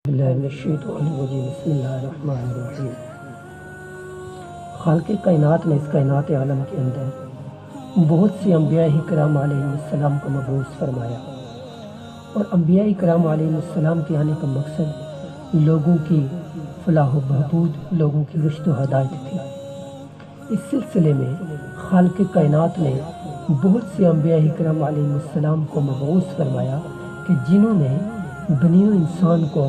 باللہ من الشیطان الرجیم بسم اللہ الرحمن الرحیم۔ خالق کائنات نے اس کائنات عالم کے اندر بہت سی انبیاء کرام علیہ السلام کو مبعوث فرمایا، اور انبیاء کرام علیہ السلام کے آنے کا مقصد لوگوں کی فلاح و بہبود، لوگوں کی رشد و ہدایت تھی۔ اس سلسلے میں خالق کائنات نے بہت سے انبیاء کرام علیہ السلام کو مبعوث فرمایا کہ جنہوں نے بنی انسان کو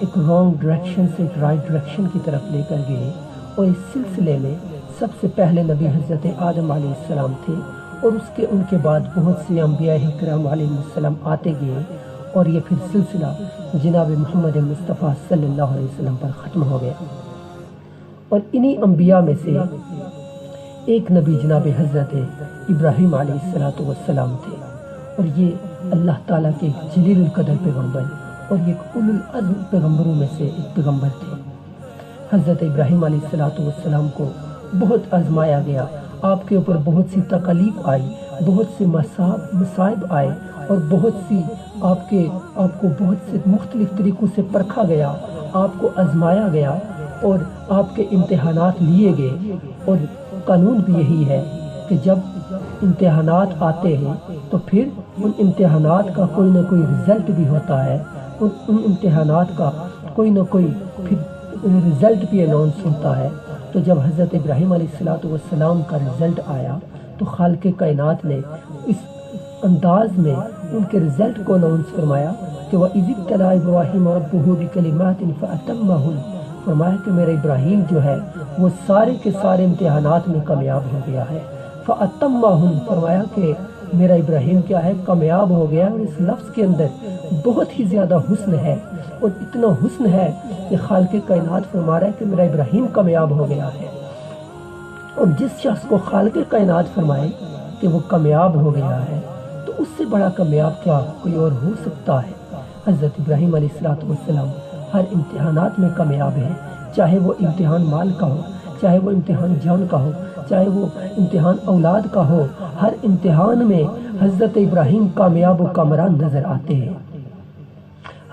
ایک رانگ ڈائریکشن سے ایک رائٹ ڈائریکشن کی طرف لے کر گئے، اور اس سلسلے میں سب سے پہلے نبی حضرت آدم علیہ السلام تھے، اور ان کے بعد بہت سے انبیاء کرام علیہ السلام آتے گئے، اور یہ پھر سلسلہ جناب محمد مصطفیٰ صلی اللہ علیہ وسلم پر ختم ہو گیا۔ اور انہی انبیاء میں سے ایک نبی جناب حضرت ابراہیم علیہ السلام تھے، اور یہ اللہ تعالیٰ کے ایک جلیل القدر پیغمبر اور یہ اولو العزم پیغمبروں میں سے ایک پیغمبر تھے۔ حضرت ابراہیم علیہ السلام کو بہت آزمایا گیا، آپ کے اوپر بہت سی تکالیف آئی، بہت سے مصائب آئے، اور آپ کو بہت سے مختلف طریقوں سے پرکھا گیا، آپ کو آزمایا گیا، اور آپ کے امتحانات لیے گئے۔ اور قانون بھی یہی ہے کہ جب امتحانات آتے ہیں تو پھر ان امتحانات کا کوئی نہ کوئی رزلٹ بھی ہوتا ہے، اور ان امتحانات کا کوئی نہ کوئی پھر رزلٹ بھی اناؤنس ہوتا ہے۔ تو جب حضرت ابراہیم علیہ السلام کا رزلٹ آیا تو خالق کائنات نے اس انداز میں ان کے رزلٹ کو اناؤنس فرمایا کہ وَإِذِ ابْتَلَىٰ إِبْرَاهِيمَ رَبُّهُ بِكَلِمَاتٍ فَأَتَمَّهُنَّ، فرمایا کہ میرا ابراہیم جو ہے وہ سارے کے سارے امتحانات میں کامیاب ہو گیا ہے۔ فَأَتَمَّهُنَّ، فرمایا کہ میرا ابراہیم کیا ہے، کامیاب ہو گیا۔ اور اس لفظ کے اندر بہت ہی زیادہ حسن ہے، اور اتنا حسن ہے کہ خالق کائنات فرما رہا ہے کہ میرا ابراہیم کامیاب ہو گیا ہے۔ اور جس شخص کو خالق کائنات فرمائے کہ وہ کامیاب ہو گیا ہے تو اس سے بڑا کامیاب کیا کوئی اور ہو سکتا ہے۔ حضرت ابراہیم علیہ السلام ہر امتحانات میں کامیاب ہے، چاہے وہ امتحان مال کا ہو، چاہے وہ امتحان جان کا ہو، چاہے وہ امتحان اولاد کا ہو، ہر امتحان میں حضرت ابراہیم کامیاب و کامران نظر آتے ہیں۔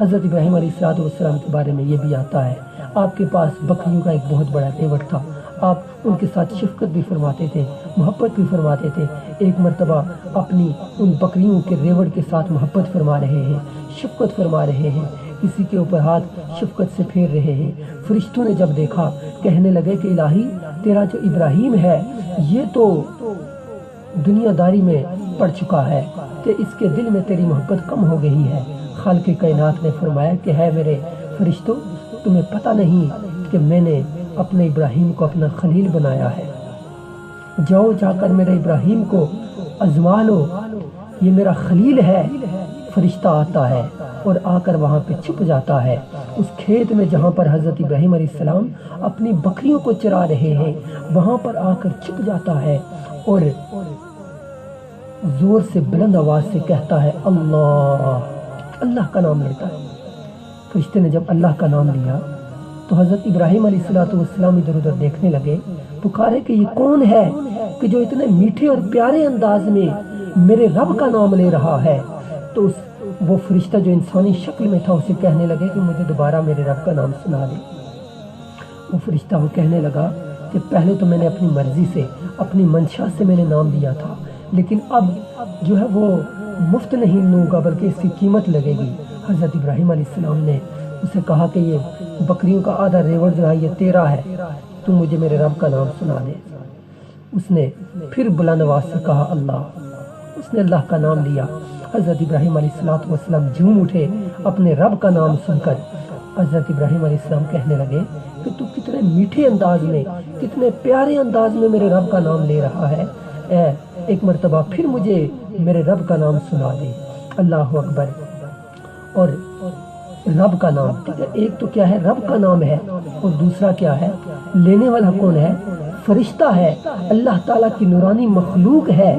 حضرت ابراہیم علیہ السلام کے بارے میں یہ بھی آتا ہے، آپ کے پاس بکریوں کا ایک بہت بڑا ریوڑ تھا، آپ ان کے ساتھ شفقت بھی فرماتے تھے، محبت بھی فرماتے تھے۔ ایک مرتبہ اپنی ان بکریوں کے ریوڑ کے ساتھ محبت فرما رہے ہیں، شفقت فرما رہے ہیں، کسی کے اوپر ہاتھ شفقت سے پھیر رہے ہیں۔ فرشتوں نے جب دیکھا کہنے لگے کہ الہی، تیرا جو ابراہیم ہے یہ تو دنیا داری میں پڑ چکا ہے، کہ اس کے دل میں تیری محبت کم ہو گئی ہے۔ خالق کائنات نے فرمایا کہ ہے میرے فرشتوں، تمہیں پتہ نہیں کہ میں نے اپنے ابراہیم کو اپنا خلیل بنایا ہے، جاؤ جا کر میرے ابراہیم کو آزما لو، یہ میرا خلیل ہے۔ فرشتہ آتا ہے اور آ کر وہاں پہ چھپ جاتا ہے، اس کھیت میں جہاں پر حضرت ابراہیم علیہ السلام اپنی بکریوں کو چرا رہے ہیں، وہاں پر آ کر چھپ جاتا ہے، اور زور سے بلند آواز سے کہتا ہے اللہ، اللہ کا نام لیتا ہے۔ فرشتے نے جب اللہ کا نام لیا تو حضرت ابراہیم علیہ السلام ادھر ادھر دیکھنے لگے، پکارے کہ یہ کون ہے کہ جو اتنے میٹھے اور پیارے انداز میں میرے رب کا نام لے رہا ہے۔ تو وہ فرشتہ جو انسانی شکل میں تھا اسے کہنے لگے کہ مجھے دوبارہ میرے رب کا نام سنا دے۔ وہ فرشتہ وہ کہنے لگا کہ پہلے تو میں نے اپنی مرضی سے، اپنی منشا سے میں نے نام دیا تھا، لیکن اب جو ہے وہ مفت نہیں لوں گا بلکہ اس کی قیمت لگے گی۔ حضرت ابراہیم علیہ السلام نے اسے کہا کہ یہ بکریوں کا آدھا ریوڑ جو ہے یہ تیرا ہے، تو مجھے میرے رب کا نام سنا دے۔ اس نے پھر بلند آواز سے کہا اللہ، اس نے اللہ کا نام لیا۔ حضرت ابراہیم علیہ السلام جھوم اٹھے اپنے رب کا نام سن کر۔ حضرت ابراہیم علیہ السلام کہنے لگے کہ تو کتنے میٹھے انداز میں، کتنے پیارے انداز میں میرے رب کا نام لے رہا ہے، ایک مرتبہ پھر مجھے میرے رب کا نام سنا دے۔ اللہ اکبر۔ اور رب کا نام، ایک تو کیا ہے رب کا نام ہے، اور دوسرا کیا ہے لینے والا کون ہے، فرشتہ ہے، اللہ تعالیٰ کی نورانی مخلوق ہے۔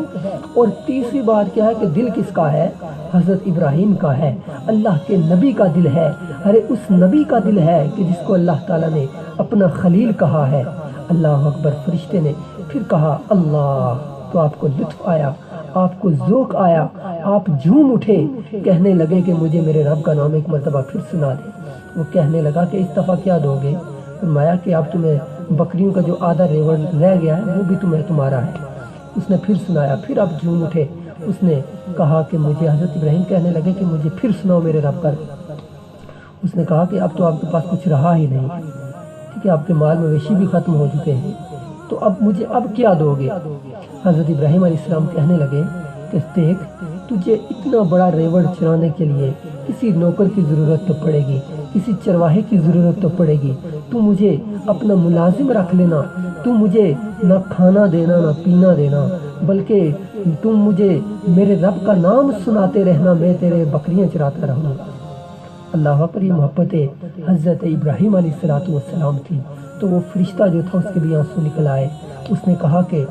اور تیسری بات کیا ہے کہ دل کس کا ہے، حضرت ابراہیم کا ہے، اللہ کے نبی کا دل ہے، ارے اس نبی کا دل ہے کہ جس کو اللہ تعالیٰ نے اپنا خلیل کہا ہے۔ اللہ اکبر۔ فرشتے نے پھر کہا اللہ، تو آپ کو لطف آیا، آپ کو ذوق آیا، آپ جھوم اٹھے، کہنے لگے کہ مجھے میرے رب کا نام ایک مرتبہ پھر سنا دے۔ وہ کہنے لگا کہ اس دفعہ کیا دو گے؟ فرمایا کہ اب تمہیں بکریوں کا جو آدھا ریوڑ رہ گیا ہے وہ بھی تمہارا ہے۔ اس نے پھر سنایا، پھر اب جھوم اٹھے۔ اس نے کہا کہ مجھے، حضرت ابراہیم کہنے لگے کہ مجھے پھر سناؤ میرے رب پر۔ اس نے کہا کہ اب تو آپ کے پاس کچھ رہا ہی نہیں، ٹھیک ہے، آپ کے مال مویشی بھی ختم ہو چکے ہیں، تو اب مجھے اب کیا دو گے؟ حضرت ابراہیم علیہ السلام کہنے لگے کہ دیکھ، تجھے اتنا بڑا ریوڑ چرانے کے لیے کسی نوکر کی ضرورت تو پڑے گی، کسی چرواہے کی ضرورت تو پڑے گی، تو مجھے اپنا ملازم رکھ لینا، تو مجھے نہ کھانا دینا نہ پینا دینا، بلکہ تم مجھے میرے رب کا نام سناتے رہنا، میں تیرے بکریاں چراتا رہوں گا۔ اللہ پر یہ محبت حضرت ابراہیم علیہ السلام تھی، تو وہ فرشتہ جو تھا اس کے بھی آنسو نکل آئے۔ اس نے کہا کہ